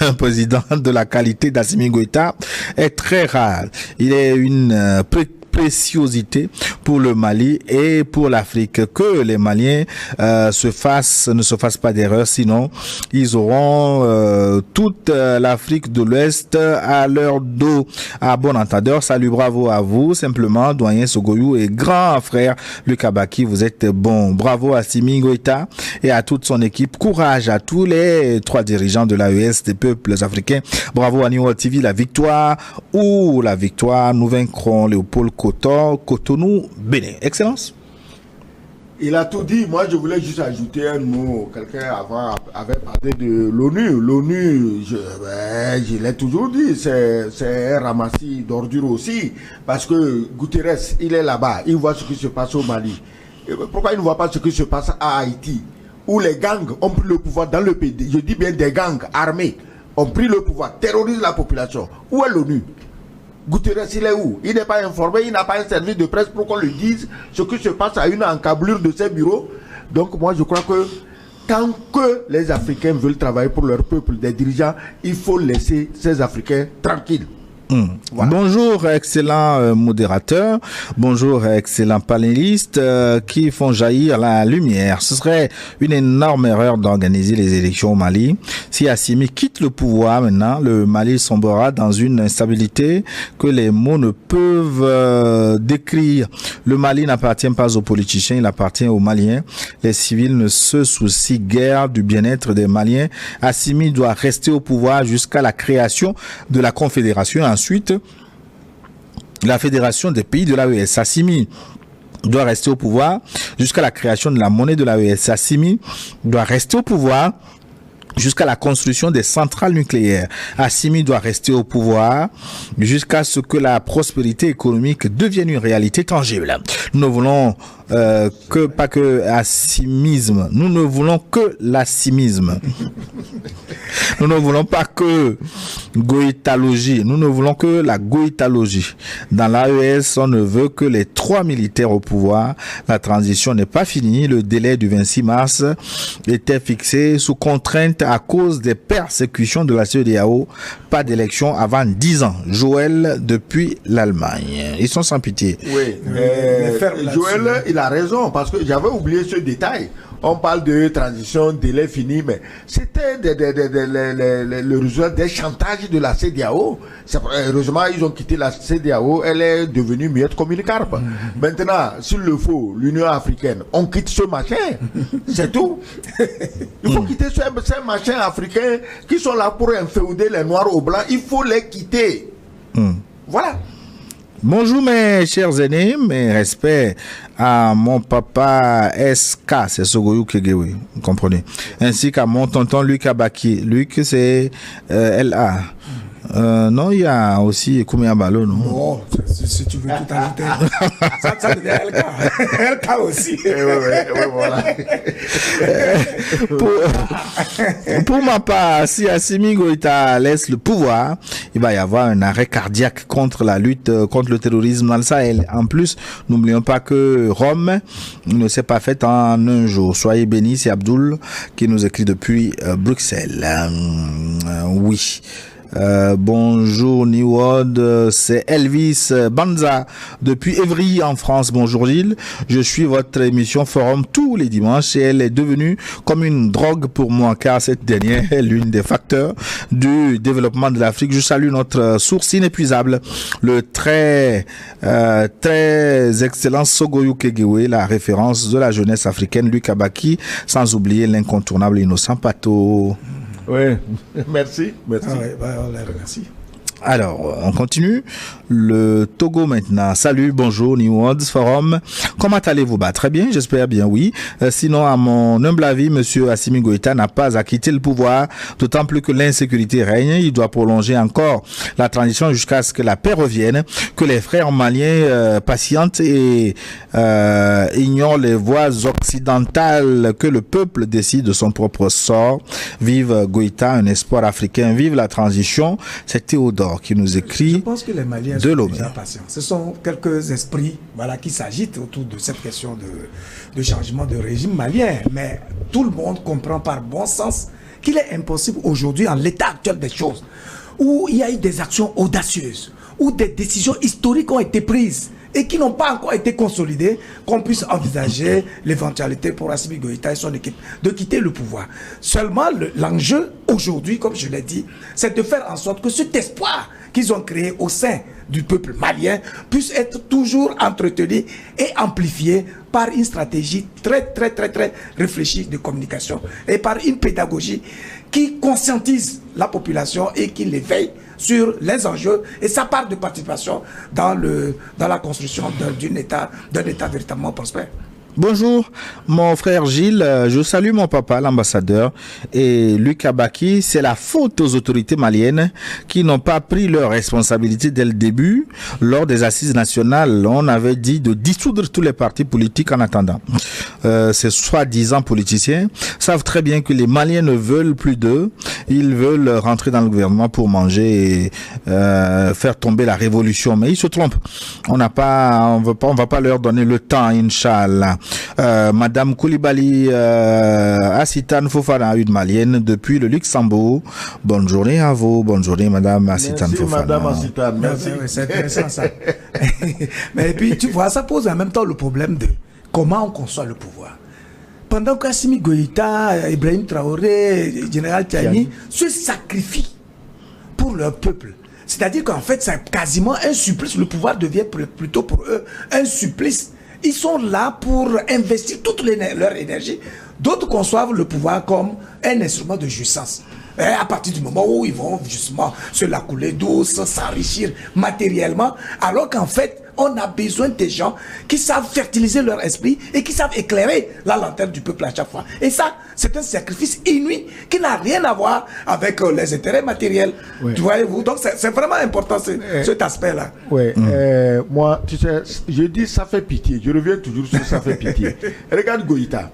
Un président de la qualité d'Assimi Goïta est très rare. Il est une préciosité pour le Mali et pour l'Afrique. Que les Maliens ne se fassent pas d'erreur, sinon ils auront toute l'Afrique de l'Ouest à leur dos. À bon entendeur, salut, bravo à vous, simplement, doyen Sogoyou et grand frère Luc Abaki, vous êtes bon. Bravo à Assimi Goïta et à toute son équipe. Courage à tous les 3 dirigeants de l'AES des peuples africains. Bravo à New World TV, la victoire ou la victoire, nous vaincrons. Léopold Cotonou, Bénin. Excellence. Il a tout dit. Moi, je voulais juste ajouter un mot. Quelqu'un avant avait parlé de l'ONU. L'ONU, je l'ai toujours dit, c'est un ramassis d'ordures aussi. Parce que Guterres, il est là-bas. Il voit ce qui se passe au Mali. Et pourquoi il ne voit pas ce qui se passe à Haïti, où les gangs ont pris le pouvoir dans le pays. Je dis bien des gangs armés ont pris le pouvoir, terrorisent la population. Où est l'ONU? Guterres, il est où? Il n'est pas informé, il n'a pas un service de presse pour qu'on lui dise ce qui se passe à une encablure de ses bureaux. Donc moi je crois que tant que les Africains veulent travailler pour leur peuple, des dirigeants, il faut laisser ces Africains tranquilles. Voilà. Bonjour excellent modérateur, bonjour excellent panéliste qui font jaillir la lumière. Ce serait une énorme erreur d'organiser les élections au Mali. Si Assimi quitte le pouvoir maintenant, le Mali sombrera dans une instabilité que les mots ne peuvent décrire. Le Mali n'appartient pas aux politiciens, il appartient aux Maliens. Les civils ne se soucient guère du bien-être des Maliens. Assimi doit rester au pouvoir jusqu'à la création de la Confédération. Ensuite, la Fédération des pays de l'AES. Assimi doit rester au pouvoir jusqu'à la création de la monnaie de l'AES. Assimi doit rester au pouvoir jusqu'à la construction des centrales nucléaires. Assimi doit rester au pouvoir jusqu'à ce que la prospérité économique devienne une réalité tangible. Nous ne voulons pas que assimisme. Nous ne voulons que l'assimisme. Nous ne voulons pas que goïtalogie. Nous ne voulons que la goïtalogie. Dans l'AES, on ne veut que les 3 militaires au pouvoir. La transition n'est pas finie. Le délai du 26 mars était fixé sous contrainte à cause des persécutions de la CEDEAO. Pas d'élection avant 10 ans. Joël depuis l'Allemagne. Ils sont sans pitié. Oui. Joël, il a raison parce que j'avais oublié ce détail. On parle de transition, délai fini, mais c'était le résultat des chantages de la CEDEAO. Heureusement, ils ont quitté la CEDEAO, elle est devenue muette comme une carpe. Maintenant, s'il le faut, l'Union africaine, on quitte ce machin, c'est tout. Il faut quitter ces machins africains qui sont là pour inféoder les noirs aux blancs, il faut les quitter. Voilà. Bonjour mes chers aînés, mes respects à mon papa SK, c'est Sogoyou Kegewe, vous comprenez, ainsi qu'à mon tonton Luc Abaki. Luc c'est LA. Non, il y a aussi Koumia Balo, non? Oh, si tu veux tout ajouter. ça devient LK. LK aussi. Voilà. Pour ma part, si Assimi Goïta laisse le pouvoir, il va y avoir un arrêt cardiaque contre la lutte contre le terrorisme dans le Sahel. En plus, n'oublions pas que Rome ne s'est pas faite en un jour. Soyez bénis, c'est Abdoul qui nous écrit depuis Bruxelles. Oui. Bonjour New World, c'est Elvis Banza depuis Évry en France. Bonjour Gilles, je suis votre émission Forum tous les dimanches et elle est devenue comme une drogue pour moi car cette dernière est l'une des facteurs du développement de l'Afrique. Je salue notre source inépuisable, le très excellent Sogoyou Kegewe, la référence de la jeunesse africaine, Luc Abaki, sans oublier l'incontournable Innocent Pato. Oui, merci. Ah ouais, on les remercie. Alors, on continue. Le Togo maintenant. Salut, bonjour, New World Forum. Comment allez-vous? Très bien, j'espère bien, oui. Sinon, à mon humble avis, Monsieur Assimi Goïta n'a pas à quitter le pouvoir, d'autant plus que l'insécurité règne. Il doit prolonger encore la transition jusqu'à ce que la paix revienne, que les frères maliens patientent et ignorent les voies occidentales, que le peuple décide de son propre sort. Vive Goïta, un espoir africain. Vive la transition. C'est Théodore qui nous écrit. Je pense que les Maliens sont déjà patients. Ce sont quelques esprits qui s'agitent autour de cette question de changement de régime malien. Mais tout le monde comprend par bon sens qu'il est impossible aujourd'hui, en l'état actuel des choses, où il y a eu des actions audacieuses, où des décisions historiques ont été prises et qui n'ont pas encore été consolidées, qu'on puisse envisager l'éventualité pour Assimi Goïta et son équipe de quitter le pouvoir. Seulement, l'enjeu aujourd'hui, comme je l'ai dit, c'est de faire en sorte que cet espoir qu'ils ont créé au sein du peuple malien puisse être toujours entretenu et amplifié par une stratégie très réfléchie de communication et par une pédagogie qui conscientise la population et qui l'éveille sur les enjeux et sa part de participation dans la construction d'un État véritablement prospère. Bonjour, mon frère Gilles, je salue mon papa, l'ambassadeur, et Luc Abaki. C'est la faute aux autorités maliennes qui n'ont pas pris leurs responsabilités dès le début. Lors des assises nationales, on avait dit de dissoudre tous les partis politiques en attendant. Ces soi-disant politiciens savent très bien que les Maliens ne veulent plus d'eux. Ils veulent rentrer dans le gouvernement pour manger et faire tomber la révolution. Mais ils se trompent. On va pas leur donner le temps, Inch'Allah. Madame Koulibaly Assitane Fofana, une malienne depuis le Luxembourg. Bonne journée à vous, bonne journée Madame Assitane Fofana. Madame Assitane, merci. C'est intéressant ça. Mais puis tu vois, ça pose en même temps le problème de comment on conçoit le pouvoir. Pendant qu'Assimi Goïta, Ibrahim Traoré, Général Tiani se sacrifient pour leur peuple. C'est-à-dire qu'en fait, c'est quasiment un supplice. Le pouvoir devient plutôt pour eux un supplice. Ils sont là pour investir toute leur énergie. D'autres conçoivent le pouvoir comme un instrument de jouissance. Et à partir du moment où ils vont justement se la couler douce, s'enrichir matériellement, alors qu'en fait, on a besoin des gens qui savent fertiliser leur esprit et qui savent éclairer la lanterne du peuple à chaque fois. Et ça, c'est un sacrifice inouï qui n'a rien à voir avec les intérêts matériels. Oui. Tu voyez-vous? Donc, c'est vraiment important cet aspect-là. Oui. Moi, tu sais, je dis ça fait pitié. Je reviens toujours sur ça fait pitié. Regarde Goïta.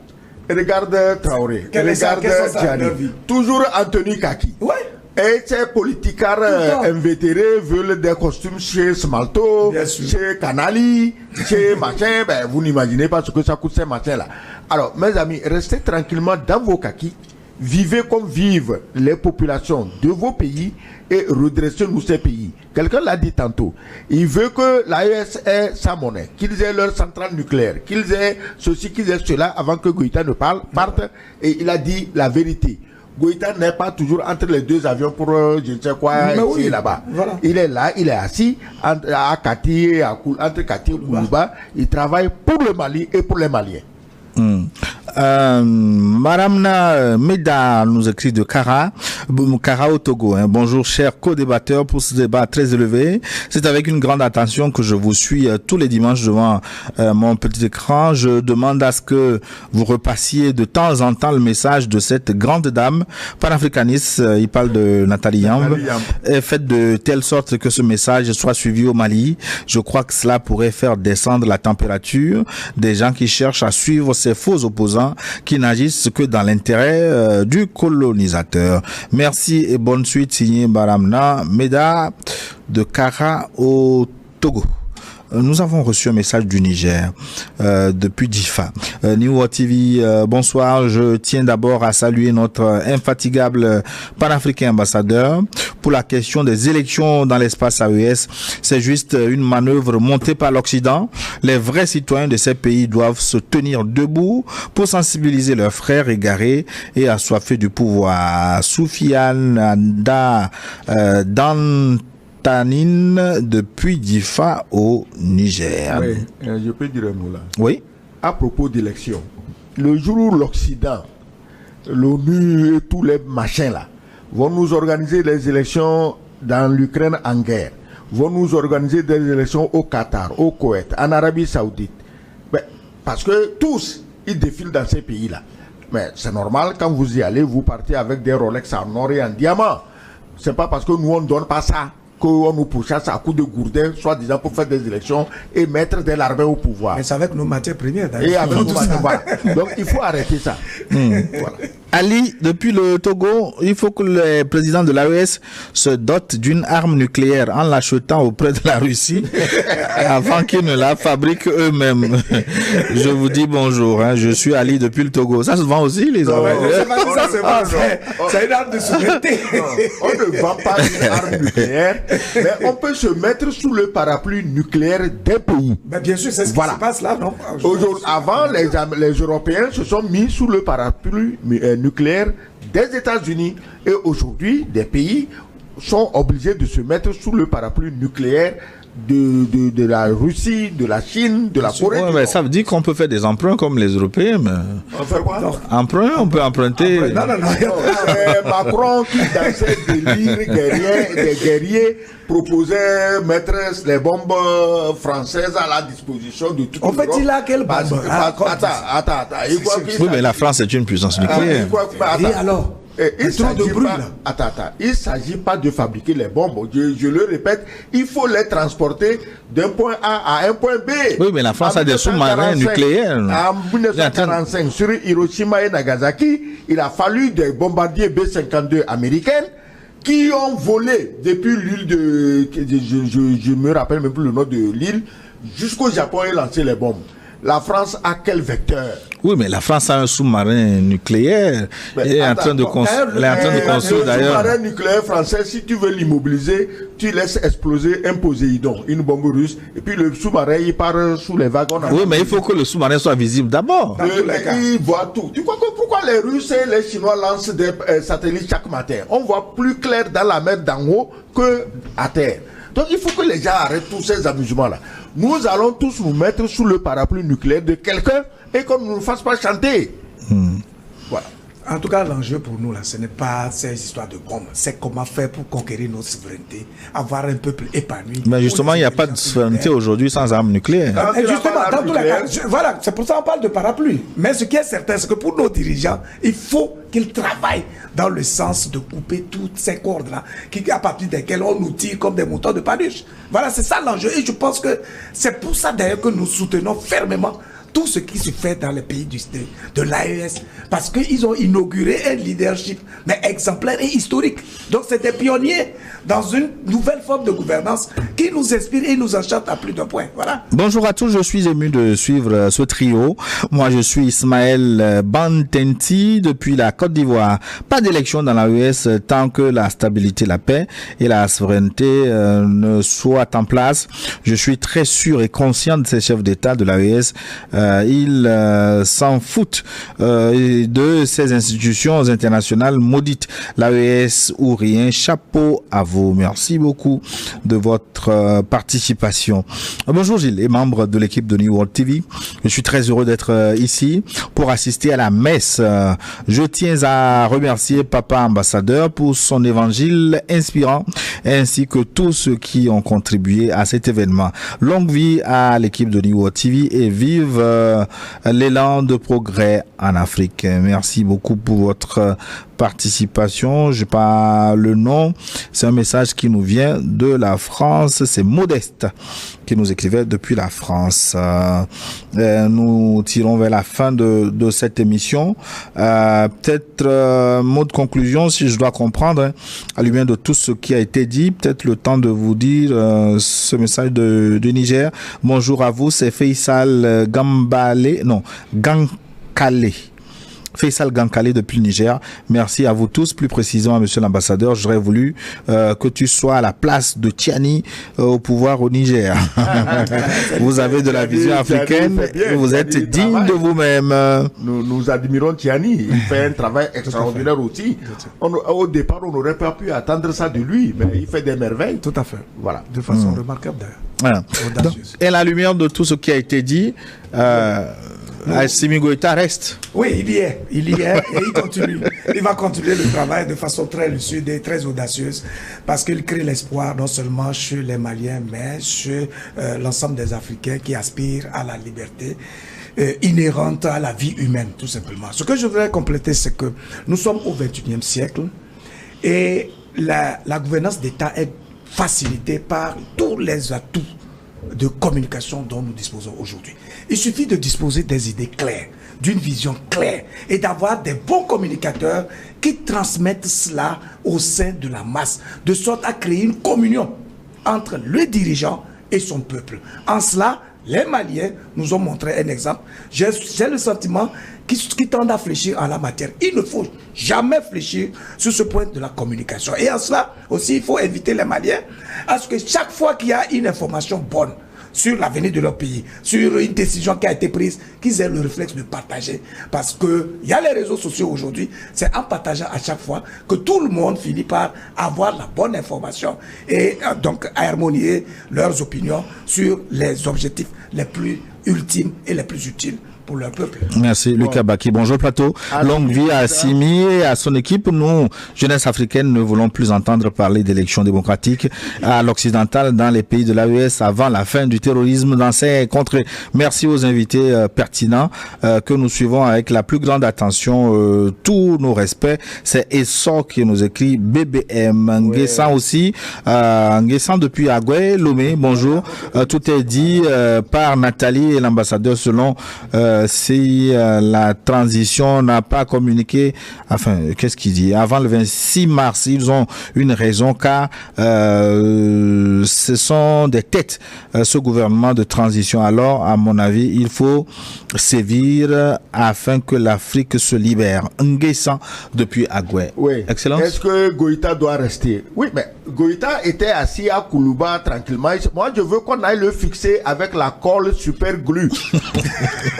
Regarde Traoré. Regarde Tiani. Toujours en tenue kaki. Ouais. Et ces politicards invétérés veulent des costumes chez Smalto, chez Canali, chez machin. Ben, vous n'imaginez pas ce que ça coûte ces machins-là. Alors, mes amis, restez tranquillement dans vos kakis. Vivez comme vivent les populations de vos pays et redressez-nous ces pays. Quelqu'un l'a dit tantôt. Il veut que l'AES ait sa monnaie, qu'ils aient leur centrale nucléaire, qu'ils aient ceci, qu'ils aient cela avant que Goïta ne parte. Et il a dit la vérité. Goïta n'est pas toujours entre les deux avions pour je ne sais quoi, ici et là-bas. Voilà. Il est là, il est assis à Kati, entre Kati et Koulouba. Il travaille pour le Mali et pour les Maliens. Madame Meda nous écrit de Kara au Togo. Bonjour chers co-débatteurs pour ce débat très élevé. C'est avec une grande attention que je vous suis tous les dimanches devant mon petit écran. Je demande à ce que vous repassiez de temps en temps le message de cette grande dame panafricaniste. Il parle de Nathalie Yamb. Et faites de telle sorte que ce message soit suivi au Mali. Je crois que cela pourrait faire descendre la température des gens qui cherchent à suivre ces faux opposants qui n'agissent que dans l'intérêt du colonisateur. Merci et bonne suite, signé Baramna Meda de Kara au Togo. nous avons reçu un message du Niger depuis Difa. New World TV, bonsoir. Je tiens d'abord à saluer notre infatigable panafricain ambassadeur. Pour la question des élections dans l'espace AES, c'est juste une manœuvre montée par l'Occident. Les vrais citoyens de ces pays doivent se tenir debout pour sensibiliser leurs frères égarés et assoiffés du pouvoir. Soufiane Dantanine depuis Difa au Niger. Oui, je peux dire un mot là. Oui. À propos d'élections, le jour où l'Occident, l'ONU et tous les machins là vont nous organiser des élections dans l'Ukraine en guerre, vont nous organiser des élections au Qatar, au Koweït, en Arabie Saoudite, mais, parce que tous, ils défilent dans ces pays-là. Mais c'est normal, quand vous y allez, vous partez avec des Rolex en or et en diamant. C'est pas parce que nous, on ne donne pas ça qu'on nous pourchasse à coups de gourdin, soi-disant pour faire des élections et mettre de l'armée au pouvoir. Mais c'est avec nos matières premières, d'ailleurs. Et avec nos matières, voilà. Donc, il faut arrêter ça. Voilà. Ali, depuis le Togo, il faut que le président de l'AES se dote d'une arme nucléaire en l'achetant auprès de la Russie avant qu'ils ne la fabriquent eux-mêmes. Je vous dis bonjour, hein, je suis Ali depuis le Togo. Ça se vend aussi, les armes? C'est une arme de souveraineté. On ne vend pas une arme nucléaire, mais on peut se mettre sous le parapluie nucléaire des pays. Mais bien sûr, c'est ce qui se passe là, non? Avant, les Européens se sont mis sous le parapluie nucléaire des États-Unis. Et aujourd'hui, des pays sont obligés de se mettre sous le parapluie nucléaire de la Russie, de la Chine, de la Corée. Ouais, mais ça veut dire qu'on peut faire des emprunts comme les Européens. Mais... On fait quoi? Emprunt, on peut emprunter. Non. Macron qui dans ses délires des guerriers proposait mettre les bombes françaises à la disposition de toute l'Europe. En fait, il a quelle bombe? Attends. Oui, mais la France est une puissance nucléaire. Et alors? Il ne s'agit pas de fabriquer les bombes. Je le répète, il faut les transporter d'un point A à un point B. Oui, mais la France a des sous-marins nucléaires. En 1945, sur Hiroshima et Nagasaki, il a fallu des bombardiers B-52 américains qui ont volé depuis l'île de... Je me rappelle même plus le nom de l'île, jusqu'au Japon et lancé les bombes. La France a quel vecteur? Oui, mais la France a un sous-marin nucléaire. Elle est en train de construire d'ailleurs. Le sous-marin nucléaire français, si tu veux l'immobiliser, tu laisses exploser un Poséidon, une bombe russe, et puis le sous-marin, il part sous les wagons. Oui, mais il faut que le sous-marin soit visible d'abord. Il voit tout. Tu crois que pourquoi les Russes et les Chinois lancent des satellites chaque matin? On voit plus clair dans la mer d'en haut que à terre. Donc il faut que les gens arrêtent tous ces amusements-là. Nous allons tous nous mettre sous le parapluie nucléaire de quelqu'un et qu'on ne nous fasse pas chanter. Voilà. En tout cas, l'enjeu pour nous, là, ce n'est pas ces histoires de bombes. C'est comment faire pour conquérir notre souveraineté, avoir un peuple épanoui. Mais justement, il n'y a pas de souveraineté aujourd'hui sans armes nucléaires. Justement, dans tous les cas, voilà, c'est pour ça qu'on parle de parapluie. Mais ce qui est certain, c'est que pour nos dirigeants, il faut qu'ils travaillent dans le sens de couper toutes ces cordes-là, à partir desquelles on nous tire comme des moutons de Paduche. Voilà, c'est ça l'enjeu. Et je pense que c'est pour ça d'ailleurs que nous soutenons fermement tout ce qui se fait dans les pays de l'AES, parce qu'ils ont inauguré un leadership, mais exemplaire et historique. Donc c'est des pionniers dans une nouvelle forme de gouvernance qui nous inspire et nous enchante à plus d'un point. Voilà. Bonjour à tous, je suis ému de suivre ce trio. Moi je suis Ismaël Bantenti depuis la Côte d'Ivoire. Pas d'élection dans l'AES tant que la stabilité, la paix et la souveraineté ne soient en place. Je suis très sûr et conscient de ces chefs d'État de l'AES. Ils s'en foutent de ces institutions internationales maudites. L'AES ou rien. Chapeau à vous. Merci beaucoup de votre participation. Bonjour Gilles et membre de l'équipe de New World TV. Je suis très heureux d'être ici pour assister à la messe. Je tiens à remercier Papa Ambassadeur pour son évangile inspirant ainsi que tous ceux qui ont contribué à cet événement. Longue vie à l'équipe de New World TV et vive l'élan de progrès en Afrique. Merci beaucoup pour votre participation. Je n'ai pas le nom. C'est un message qui nous vient de la France. C'est Modeste qui nous écrivait depuis la France. Nous tirons vers la fin de cette émission. Peut-être mot de conclusion, si je dois comprendre, hein, à lumière de tout ce qui a été dit, peut-être le temps de vous dire ce message de Niger. Bonjour à vous, c'est Faisal Gankale. Faisal Gankale depuis le Niger. Merci à vous tous, plus précisément à monsieur l'ambassadeur. J'aurais voulu que tu sois à la place de Tiani au pouvoir au Niger. Vous avez de la vision africaine et vous êtes digne de vous-même. Nous admirons Tiani. Il fait un travail extraordinaire aussi. Au départ, on n'aurait pas pu attendre ça de lui, mais il fait des merveilles. Tout à fait. Voilà. De façon remarquable d'ailleurs. Voilà. Et à la lumière de tout ce qui a été dit, Assimi Goïta reste. Oui, il y est et il continue. Il va continuer le travail de façon très lucide et très audacieuse parce qu'il crée l'espoir non seulement chez les Maliens mais chez l'ensemble des Africains qui aspirent à la liberté inhérente à la vie humaine, tout simplement. Ce que je voudrais compléter, c'est que nous sommes au XXIe siècle et la gouvernance d'État est facilitée par tous les atouts de communication dont nous disposons aujourd'hui. Il suffit de disposer des idées claires, d'une vision claire et d'avoir des bons communicateurs qui transmettent cela au sein de la masse, de sorte à créer une communion entre le dirigeant et son peuple. En cela, les Maliens nous ont montré un exemple. J'ai le sentiment qui tendent à fléchir en la matière. Il ne faut jamais fléchir sur ce point de la communication. Et en cela aussi, il faut inviter les Maliens à ce que chaque fois qu'il y a une information bonne sur l'avenir de leur pays, sur une décision qui a été prise, qu'ils aient le réflexe de partager. Parce qu'il y a les réseaux sociaux aujourd'hui, c'est en partageant à chaque fois que tout le monde finit par avoir la bonne information et donc à harmonier leurs opinions sur les objectifs les plus ultimes et les plus utiles pour leur peuple. Merci, Lucas Baki. Bonjour plateau. Longue vie à Assimi et à son équipe. Nous, jeunesse africaine, ne voulons plus entendre parler d'élections démocratiques à l'occidental dans les pays de l'AES avant la fin du terrorisme dans ces contrées. Merci aux invités pertinents que nous suivons avec la plus grande attention. Tous nos respects. C'est Essor qui nous écrit BBM. Nguessan aussi. Nguessan depuis Agoué, Lomé. Bonjour. Tout est dit par Nathalie et l'ambassadeur selon si la transition n'a pas communiqué, enfin, qu'est-ce qu'il dit? Avant le 26 mars, ils ont une raison car ce sont des têtes, ce gouvernement de transition. Alors, à mon avis, il faut sévir afin que l'Afrique se libère. Nguessan depuis Agoué. Oui. Excellence. Est-ce que Goïta doit rester? Oui, mais Goïta était assis à Koulouba tranquillement. Moi, je veux qu'on aille le fixer avec la colle super glue.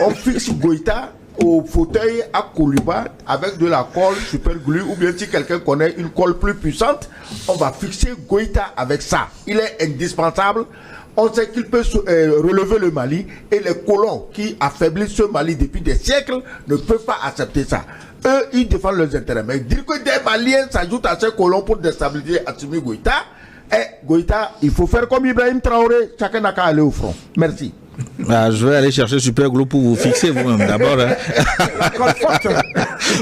On fixe Goïta au fauteuil à Koulouba avec de la colle super glue, ou bien si quelqu'un connaît une colle plus puissante, on va fixer Goïta avec ça. Il est indispensable. On sait qu'il peut relever le Mali et les colons qui affaiblissent ce Mali depuis des siècles ne peuvent pas accepter ça. Eux, ils défendent leurs intérêts. Mais dire que des Maliens s'ajoutent à ces colons pour déstabiliser Assimi Goïta, Goïta, il faut faire comme Ibrahim Traoré, chacun n'a qu'à aller au front. Merci. Je vais aller chercher Super Group pour vous fixer vous-même d'abord. Hein.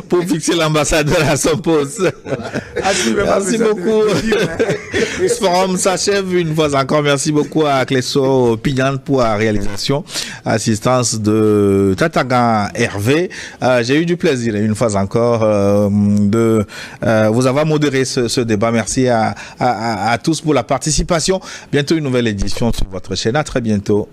Pour fixer l'ambassadeur à son poste. Voilà. Merci beaucoup. Ce forum s'achève une fois encore. Merci beaucoup à Cléso Pignan pour la réalisation. Assistance de Tatagan Hervé. J'ai eu du plaisir une fois encore de vous avoir modéré ce débat. Merci à tous pour la participation. Bientôt une nouvelle édition sur votre chaîne. À très bientôt.